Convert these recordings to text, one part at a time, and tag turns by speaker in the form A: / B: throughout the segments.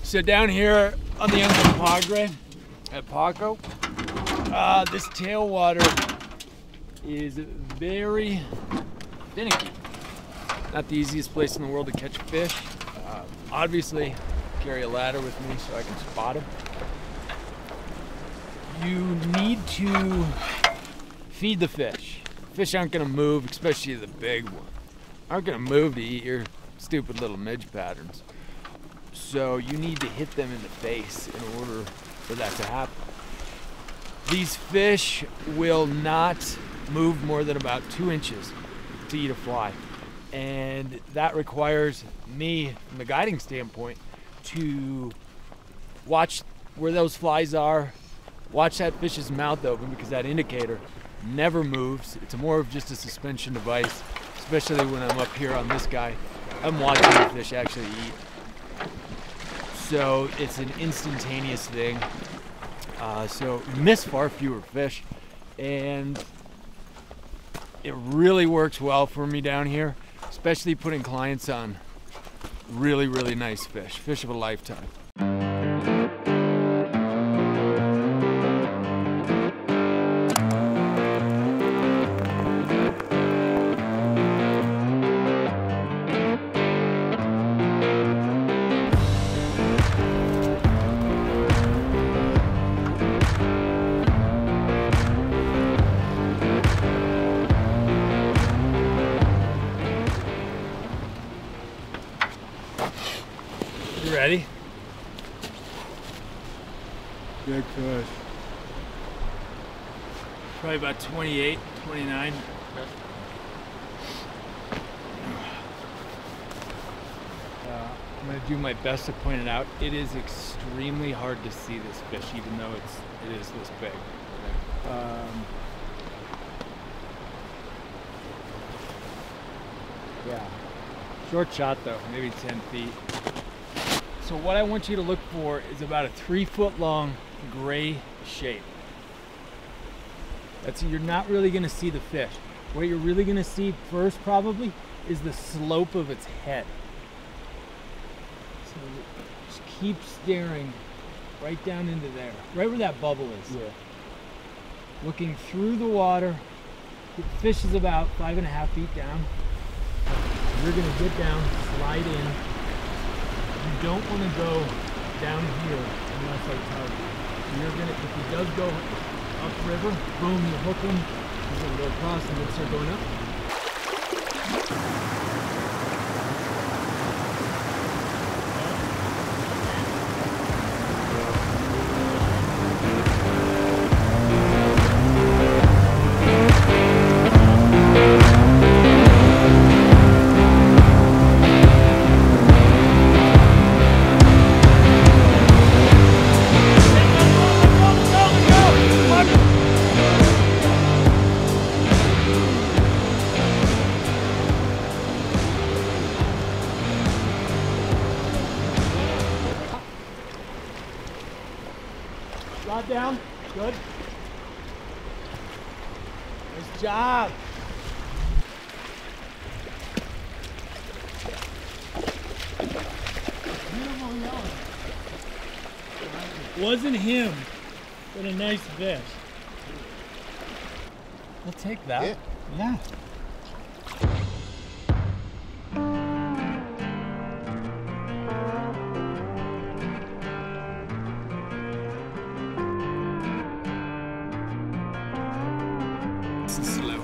A: So down here on the Uncompahgre at Pa-Co, this tailwater is very finicky. Not the easiest place in the world to catch fish. Obviously, carry a ladder with me so I can spot them. You need to feed the fish. Fish aren't gonna move, especially the big one. Aren't gonna move to eat your stupid little midge patterns. So you need to hit them in the face in order for that to happen. These fish will not move more than about 2 inches to eat a fly. And that requires me, from the guiding standpoint, to watch where those flies are, watch that fish's mouth open, because that indicator never moves. It's more of just a suspension device, especially when I'm up here on this guy. I'm watching the fish actually eat. So it's an instantaneous thing. So you miss far fewer fish, and it really works well for me down here, especially putting clients on really, really nice fish of a lifetime. You ready?
B: Big fish.
A: Probably about 28, 29. I'm going to do my best to point it out. It is extremely hard to see this fish, even though it is this big. Yeah. Short shot though, maybe 10 feet. So what I want you to look for is about a 3-foot long gray shape. You're not really gonna see the fish. What you're really gonna see first probably is the slope of its head. So just keep staring right down into there, right where that bubble is.
B: Yeah.
A: Looking through the water. The fish is about 5.5 feet down. You're gonna get down, slide in. You don't want to go down here unless I tell you. You're gonna, if he does go upriver, boom, you hook him. He's gonna go across and then start going up. Rod down, good. Nice job. Wasn't him, but a nice fish. We'll take that. Yeah. This is slow.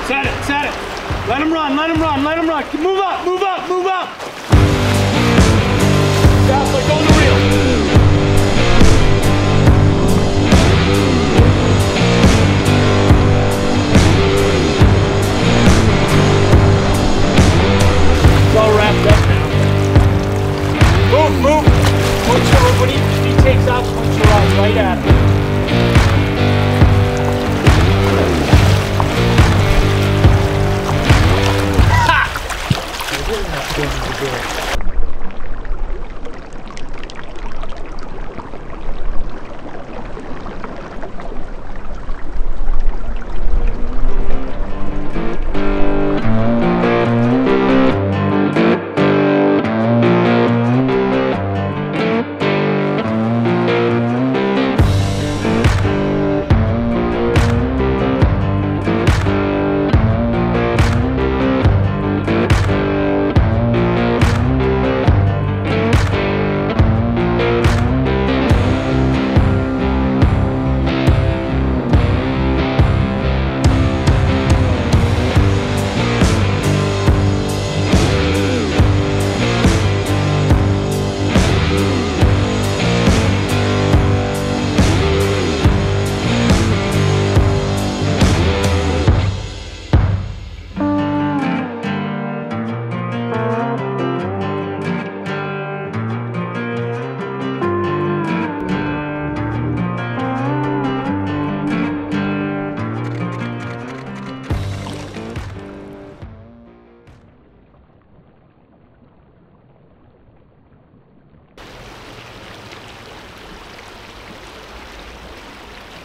A: Set it. Let him run. Move up. fast like on the reel. It's all wrapped up now. Move, move. Punch her when he takes off, punch her out right at him.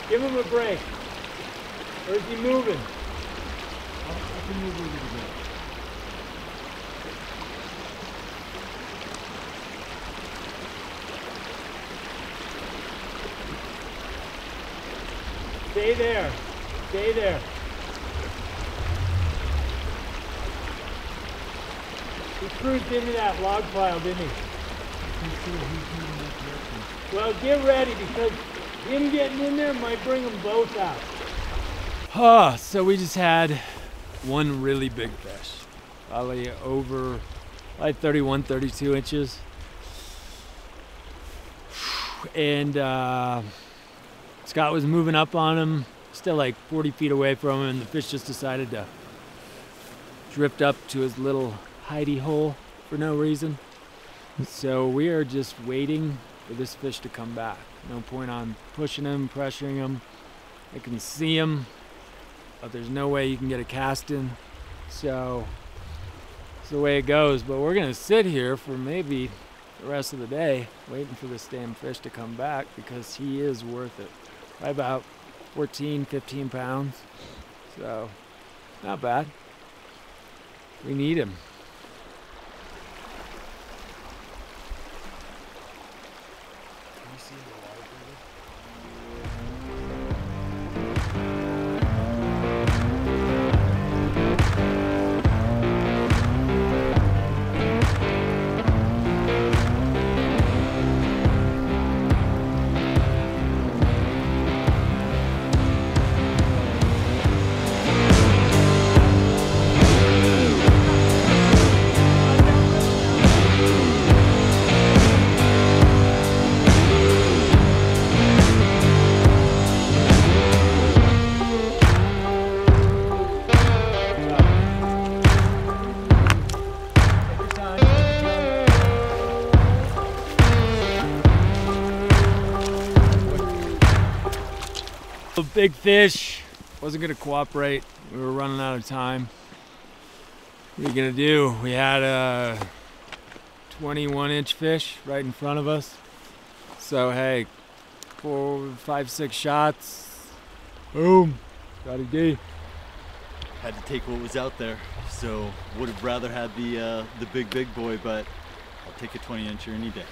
A: Give him a break. Or is he moving? I can move a little bit. Stay there. Stay there. He cruised into that log pile, didn't he? Well, get ready because him getting in there might bring them both out. So we just had one really big fish. Probably over like 31, 32 inches. And Scott was moving up on him, still like 40 feet away from him, and the fish just decided to drift up to his little hidey hole for no reason. So we are just waiting for this fish to come back. No point on pushing him, pressuring him. I can see him, but there's no way you can get a cast in. So it's the way it goes. But we're gonna sit here for maybe the rest of the day waiting for this damn fish to come back because he is worth it. By about 14, 15 pounds. So not bad. We need him. A big fish wasn't gonna cooperate. We were running out of time. What are you gonna do? We had a 21-inch fish right in front of us. So hey, 4, 5, 6 shots. Boom. Got a D.
C: Had to take what was out there. So would have rather had the big boy, but I'll take a 20-incher any day.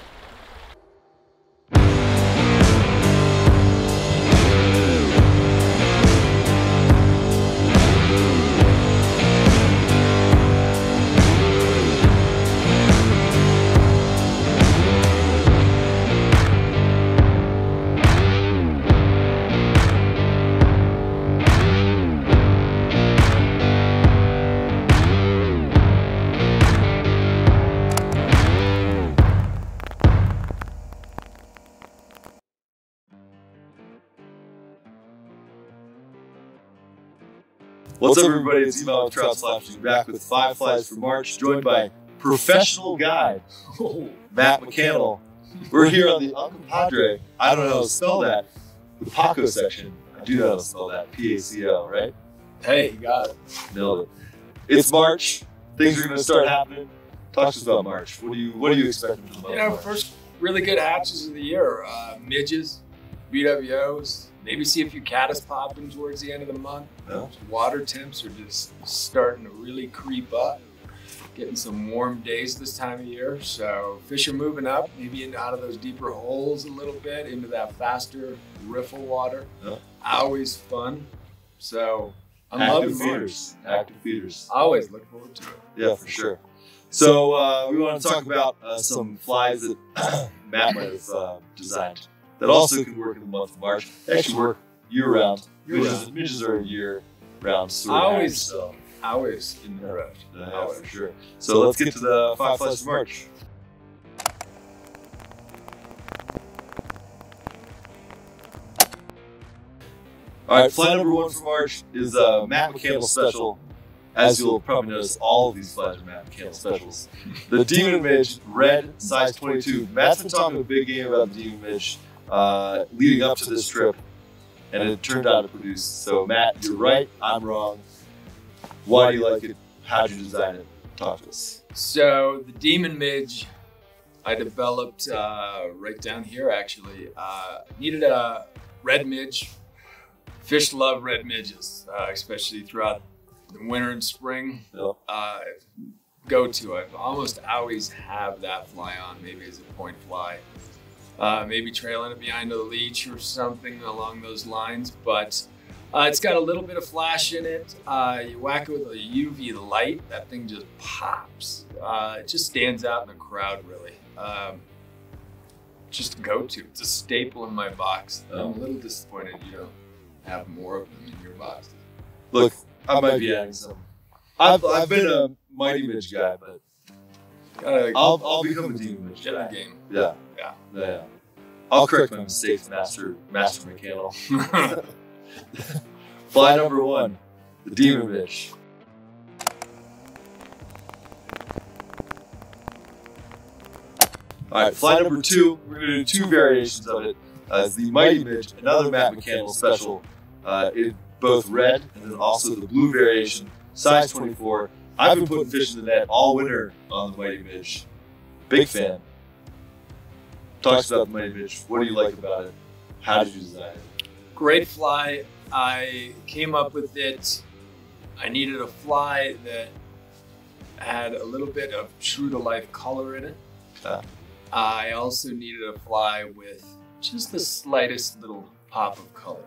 D: What's up, everybody? It's Email with Trouts Flashing, back with 5 flies for March, joined by professional guide Matt McCannel. We're here on the Uncompahgre. I don't know how to spell that. The Pa-Co section. I do know how to spell that. P-A-C-O, right?
A: Hey, you got it.
D: Nailed it. It's March. Things are going to start happening. Talk to us about March. What are you expecting from the month of March?
A: First really good hatches of the year. Midges, BWOs, maybe see a few Caddis popping towards the end of the month.
D: Yeah.
A: Water temps are just starting to really creep up. Getting some warm days this time of year, so fish are moving up, maybe out of those deeper holes a little bit, into that faster riffle water.
D: Yeah.
A: Always fun. So I'm
D: Active
A: loving
D: feeders. Active feeders.
A: I always look forward to it.
D: Yeah, for sure. So we want to talk about some flies that Matt might have designed that also can work in the month of March. They actually work year-round. Midges are year-round.
A: Always in the road.
D: Yeah, for sure. So let's get to the 5 flies for March. All right, fly number 1 for March is Matt McCannel special. As you'll probably notice, all of these flies are Matt McCannel specials. The Demon Midge, red, size 22. Matt's been talking a big game about the Demon Midge leading up to this trip, and it turned out to produce. So Matt, you're right, I'm wrong. Why do you like it? How'd you design it? Talk to us.
A: So the Demon Midge I developed right down here actually. Needed a red midge. Fish love red midges, especially throughout the winter and spring.
D: Yep.
A: Go-to. I almost always have that fly on, maybe as a point fly. Maybe trailing it behind a leech or something along those lines, but it's got a little bit of flash in it. You whack it with a UV light, that thing just pops. It just stands out in the crowd, really. Just a go-to. It's a staple in my box. I'm a little disappointed you don't have more of them in your box.
D: Look, I might be adding some. I've been a Mighty Midge guy, but I'll become a Demon Midge guy.
A: Game.
D: Yeah. I'll correct my mistakes, Master McCannel. Fly number 1, the Demon Midge. All right, fly number 2, we're going to do 2 variations of it. It's the Mighty Midge, another Matt McCannel special. Both red and then also the blue variation, size 24. I've been putting fish in the net all winter on the Mighty Midge. Big fan. Talk to us about the Mighty Midge. What do you like about it? How did you design it?
A: Great fly. I came up with it. I needed a fly that had a little bit of true to life color in it. I also needed a fly with just the slightest little pop of color.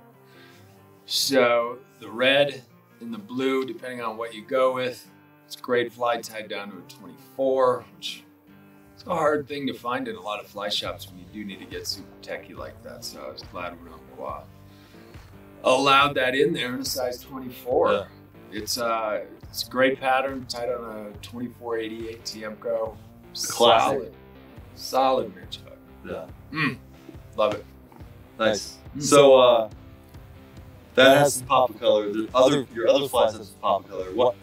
A: So the red and the blue, depending on what you go with, it's a great fly tied down to a 24, which is a hard thing to find in a lot of fly shops when you do need to get super techie like that. So I was glad Umpqua allowed that in there in a size 24.
D: Yeah.
A: It's a great pattern, tied on a 2488 Tiemco. Solid midge hook.
D: Yeah.
A: Love it.
D: Nice. So that has some pop of color. Your other flies have some pop of color.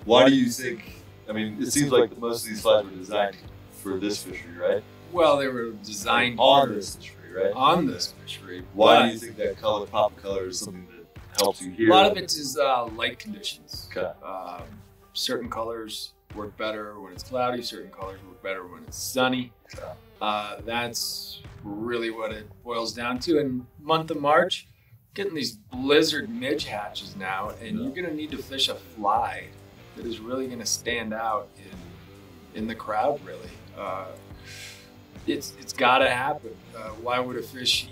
D: Why do you think? I mean, it seems like most of these flies were designed for this fishery, right?
A: Well, they were designed
D: on this fishery, right?
A: On this fishery.
D: Why do you think that pop of color is something that helps you here?
A: A lot of it is light conditions.
D: Okay.
A: Certain colors work better when it's cloudy. Certain colors work better when it's sunny.
D: Okay.
A: That's really what it boils down to. In month of March, getting these blizzard midge hatches now, and you're going to need to fish a fly that is really going to stand out in the crowd, really. It's got to happen. Why would a fish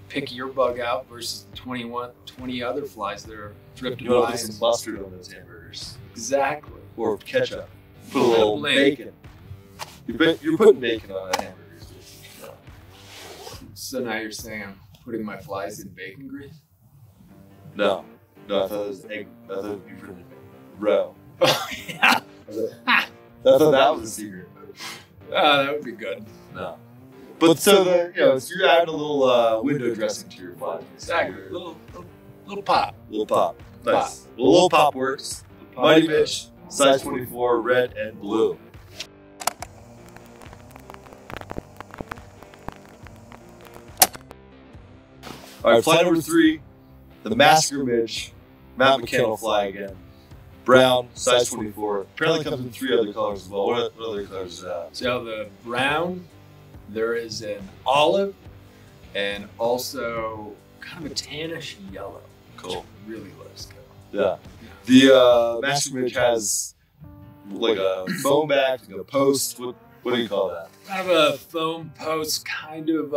A: pick your bug out versus the 20 other flies that are drifting by?
D: You want to put some mustard on those hamburgers.
A: Exactly.
D: Or ketchup. Put a little bacon. You're putting bacon on that hamburger.
A: So now you're saying I'm putting my flies in bacon grease?
D: No, I thought it was egg. I thought it would be for roe.
A: Oh, yeah.
D: I thought that was a secret.
A: That would be good.
D: No. But so so you're adding a little window dressing to your flies.
A: Exactly. Little pop.
D: Little pop. Nice. Well, a little pop works. Mighty Midge, size 24, red and blue. All right, fly number 3, the Massacre Midge, Matt McCannel fly again. Brown, size 24. Apparently comes in 3 other colors as well. What other colors is that?
A: So the brown, there is an olive, and also kind of a tannish yellow.
D: Cool.
A: Really looks good.
D: Yeah. The Massacre Midge has like a foam back, like a post. What do you call that?
A: Kind of a foam post, kind of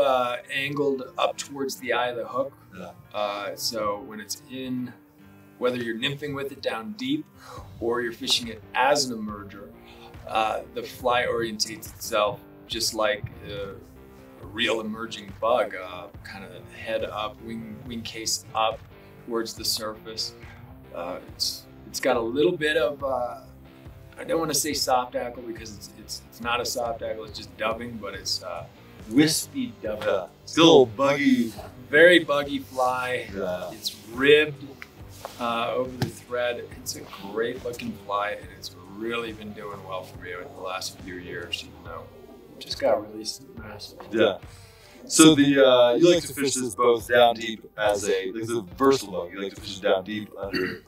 A: angled up towards the eye of the hook.
D: Yeah.
A: So when it's in, whether you're nymphing with it down deep or you're fishing it as an emerger, the fly orientates itself just like a real emerging bug, kind of head up, wing case up towards the surface. It's got a little bit of, I don't want to say soft tackle because it's not a soft tackle, it's just dubbing, but it's wispy dubbing.
D: Yeah. Still buggy.
A: Very buggy fly.
D: Yeah.
A: It's ribbed over the thread. It's a great looking fly, and it's really been doing well for me over the last few years. You know, just got released in the Masters.
D: Yeah. So the you like to fish this both down deep as it's a versatile bug. You like to fish it down deep under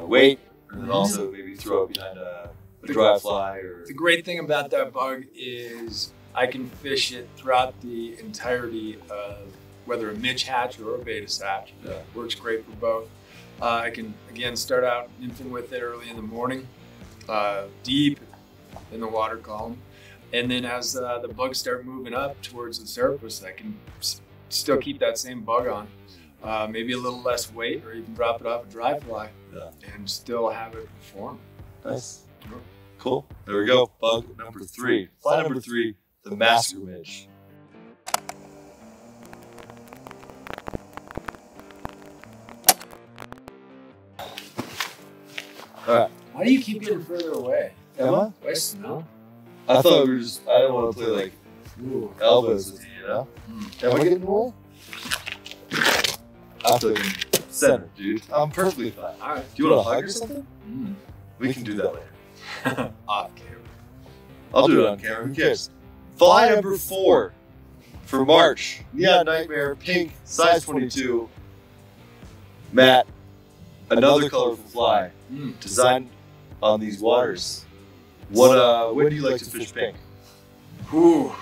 D: weight, and then also maybe throw it behind a dry fly. Or
A: the great thing about that bug is I can fish it throughout the entirety of whether a midge hatch or a beta hatch.
D: Yeah.
A: Works great for both. I can again start out nymphing with it early in the morning, deep in the water column. And then as the bugs start moving up towards the surface, I can still keep that same bug on. Maybe a little less weight, or even drop it off a dry fly and still have it perform.
D: Nice. Cool. There we go. Bug number 3. Fly number 3, the Massacre Midge. All right.
A: Why do you keep getting further away?
D: Emma?
A: Why snow?
D: I thought we were just, I didn't want to play like elbows with you, Am I getting in the way? I feel like in center, dude. I'm perfectly fine.
A: All right.
D: Do you want a hug or something? We can do that later.
A: Off camera.
D: I'll do it on camera. Who cares? Fly number 4 for March. Neon Nightmare, pink, size 22. Matt, another colorful fly designed on these waters. When do you like to fish pink?
A: Ooh.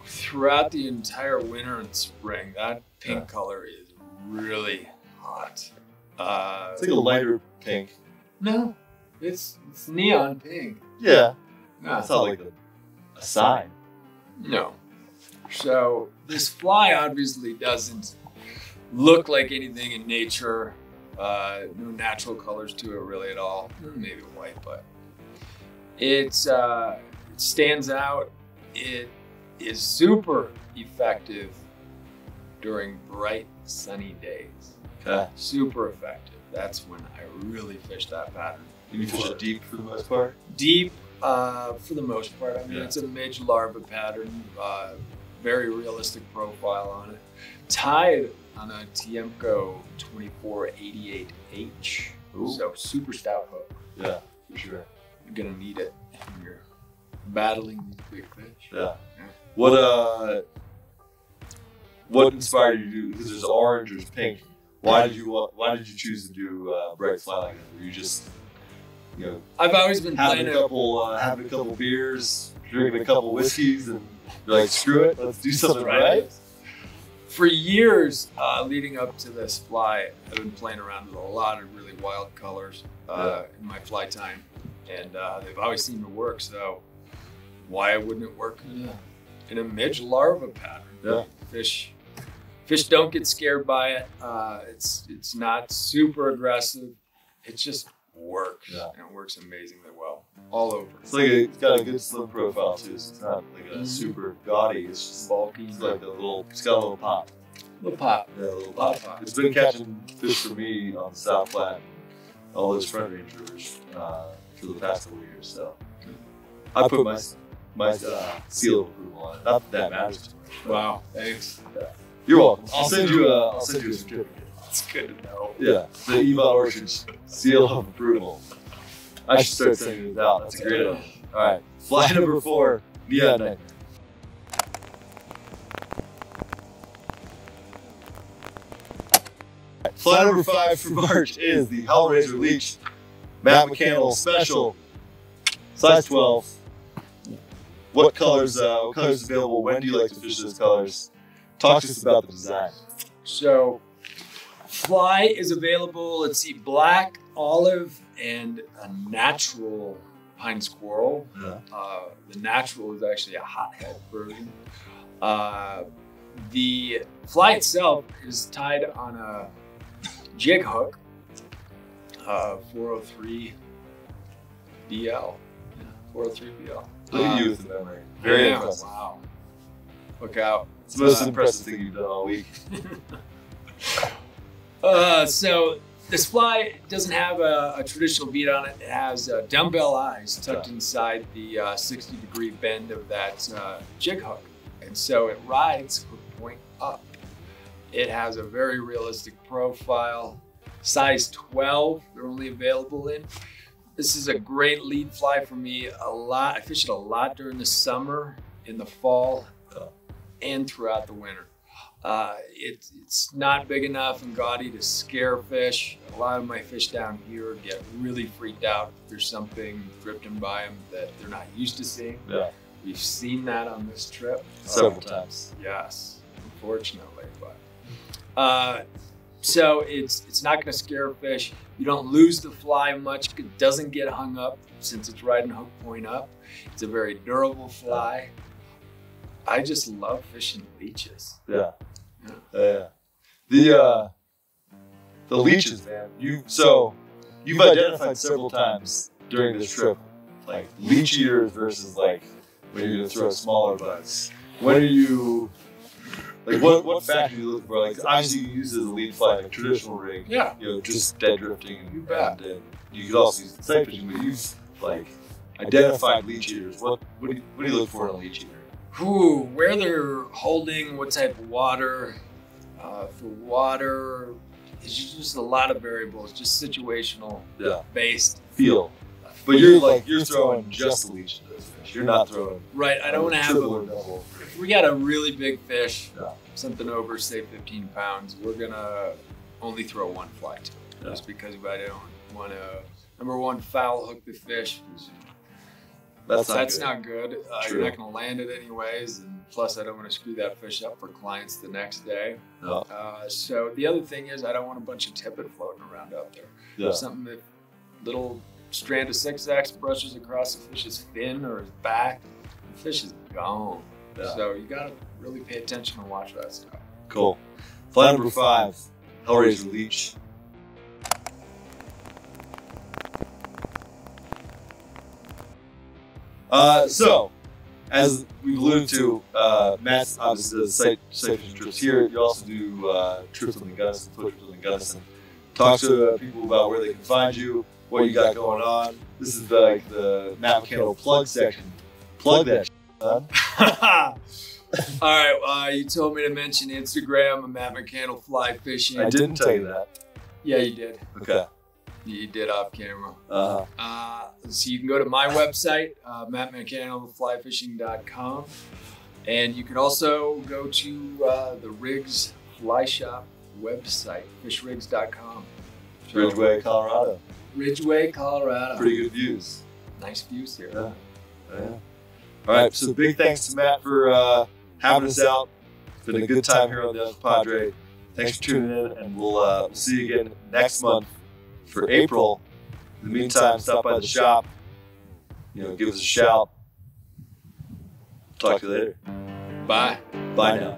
A: Throughout the entire winter and spring, that pink color is really hot.
D: It's like a lighter pink.
A: No, it's neon pink.
D: Yeah.
A: No.
D: It's not like a sign.
A: No. So this fly obviously doesn't look like anything in nature. No natural colors to it really at all. Maybe white, but it stands out. It is super effective during bright sunny days.
D: Okay.
A: Super effective. That's when I really fish that pattern.
D: And you fish it deep for the most part?
A: Deep, for the most part. I mean,
D: Yeah.
A: it's a midge larva pattern. Very realistic profile on it. Tied on a Umpqua 2488H.
D: Ooh.
A: So super stout hook.
D: Yeah, for sure.
A: You're gonna need it when you're battling these big fish.
D: Yeah. What inspired you to do? Because there's orange, there's pink. Why did you choose to do bright fly like that? Were you just
A: I've always been
D: having
A: playing
D: a couple beers, drinking a couple whiskeys, and you're like, screw it, let's do something right?
A: For years leading up to this fly, I've been playing around with a lot of really wild colors in my fly time, and they've always seemed to work. So why wouldn't it work in a midge larva pattern?
D: Yeah.
A: Fish don't get scared by it. It's not super aggressive. It just works.
D: Yeah.
A: And it works amazingly well all over.
D: It's got a good slim profile too. So it's not like a super gaudy. It's just bulky. It's like it's got a little pop.
A: Little pop.
D: Yeah, a little pop. It's been catching fish for me on the South Platte, all those front range rivers for the past couple of years. So I put my seal of approval on it. Not that that matters too much.
A: Wow. Thanks.
D: You're welcome. I'll send you a certificate.
A: It's good to know.
D: Yeah, the Yvonne Orchard's seal of approval. I should start sending these out. That's a great idea. All right, fly number 4, Neon Nightmare. Fly number 5 for March is the Hellraiser Leech Matt McCannel Special, size 12. What colors available? When do you like to fish those colors? Talk to us about the design.
A: So, fly is available, let's see, black, olive, and a natural pine squirrel.
D: Yeah.
A: The natural is actually a hothead version. The fly itself is tied on a jig hook, 403 BL. Yeah, 403 BL.
D: Look at you with the memory. Very
A: yeah,
D: impressive.
A: Wow. Look out.
D: It's the most impressive thing you've done all week.
A: So this fly doesn't have a traditional bead on it. It has dumbbell eyes tucked inside the 60-degree bend of that jig hook. And so it rides hook point up. It has a very realistic profile. Size 12, they're only available in. This is a great lead fly for me. I fish it a lot during the summer, in the fall, and throughout the winter. It's not big enough and gaudy to scare fish. A lot of my fish down here get really freaked out if there's something drifting by them that they're not used to seeing.
D: Yeah.
A: We've seen that on this trip.
D: Several times.
A: Yes, unfortunately. But so it's not going to scare fish. You don't lose the fly much. It doesn't get hung up since it's riding hook point up. It's a very durable fly. I just love fishing leeches.
D: Yeah. The leeches, man. You've identified several times during this trip, like leech eaters versus like when you're gonna throw smaller bugs. When are you like what factor are you looking for? Like obviously you use it as a lead fly, like a traditional rig.
A: Yeah.
D: You know, just dead drifting and,
A: You bet.
D: and you could also use sight fishing, but you've like identified leech eaters. What do you look for in a leech eater?
A: Ooh, where they're holding, what type of water. For water, it's just a lot of variables, just situational based.
D: Feel. But you're throwing just the leech to those fish. You're not throwing.
A: Right, I don't want to have
D: triple or double.
A: If we got a really big fish,
D: Yeah.
A: something over say 15 pounds, we're gonna only throw one fly to it.
D: Yeah.
A: Just because I don't want to, number one, foul hook the fish. That's not good. You're not going to land it anyways, and plus I don't want to screw that fish up for clients the next day.
D: No.
A: So the other thing is I don't want a bunch of tippet floating around out there.
D: Yeah.
A: Something that little strand of zigzags brushes across the fish's fin or his back, the fish is gone.
D: Yeah.
A: So you got to really pay attention and watch that stuff.
D: Cool. Fly number 5, Hellraiser Leech. So, as we've alluded to, Matt's obviously does sight fishing trips here. You also do trips on the Gunnison, foot trips on the Gunnison. Talk to people about where they can find you, what you got going on. This is like the Matt McCannel plug section. Plug that shit, huh?
A: All right, you told me to mention Instagram, Matt McCannel Fly Fishing.
D: I didn't tell you that.
A: Yeah, you did.
D: Okay.
A: You did off camera.
D: Uh-huh.
A: So you can go to my website, mattmccannelflyfishing.com, and you can also go to the Rigs Fly Shop website, fishrigs.com.
D: Ridgeway, Colorado.
A: Ridgeway, Colorado.
D: Pretty good views.
A: Nice views here.
D: Yeah. All right, so big thanks to Matt for having us out. It's been a good time here on the Uncompahgre. Thanks for tuning in, and we'll see you again next month for April. In the meantime, stop by the shop. Give us a shout. Talk to you later.
A: Bye.
D: Bye now.